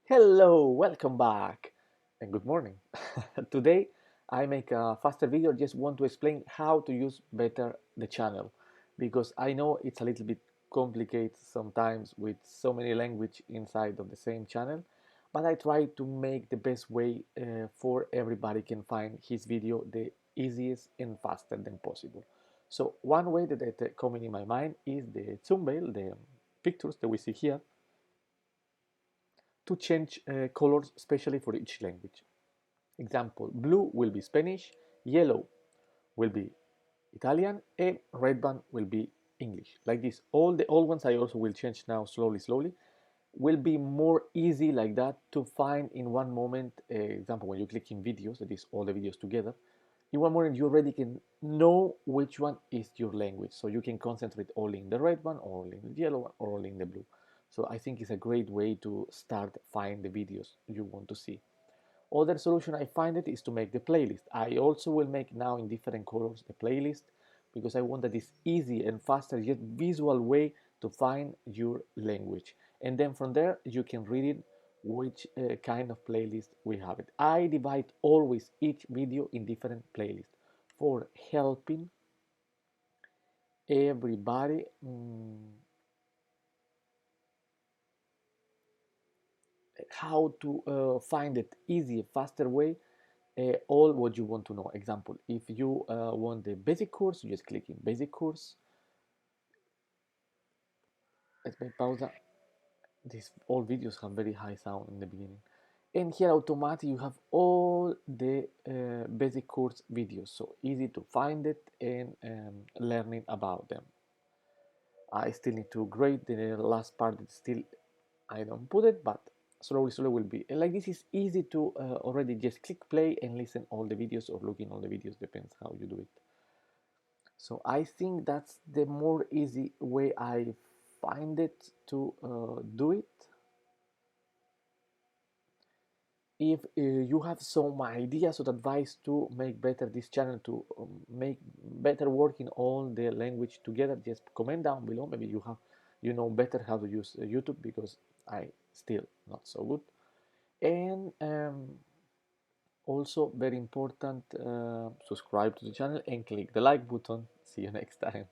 Hello, welcome back, and good morning. Today, I make a faster video. Just want to explain how to use better the channel because I know it's a little bit complicated sometimes with so many language inside of the same channel, but I try to make the best way for everybody can find his video the easiest and faster than possible. So one way that coming in my mind is the thumbnail, the pictures that we see here to change colors, especially for each language. Example, blue will be Spanish, yellow will be Italian, and red one will be English. Like this, all the old ones I also will change now slowly, will be more easy like that to find in one moment. Example, when you click in videos, that is all the videos together, in one moment you already can know which one is your language. So you can concentrate only in the red one, or only in the yellow one, or only in the blue. So I think it's a great way to start find the videos you want to see. Other solution I find it is to make the playlist. I also will make now in different colors the playlist because I want that it's easy and faster yet visual way to find your language. And then from there you can read it which kind of playlist we have it. I divide always each video in different playlists for helping everybody how to find it easy, faster way all what you want to know. Example, if you want the basic course, you just click in basic course. Let's make pause. These all videos have very high sound in the beginning. And here automatically you have all the basic course videos, so easy to find it and learning about them. I still need to grade the last part. It's still I don't put it, but slowly will be. And like this is easy to already just click play and listen all the videos or look in all the videos, depends how you do it. So I think that's the more easy way I find it to do it. If you have some ideas or advice to make better this channel, to make better work in all the language together, just comment down below. Maybe you know better how to use YouTube because I still not so good. And also very important, subscribe to the channel and click the like button. See you next time.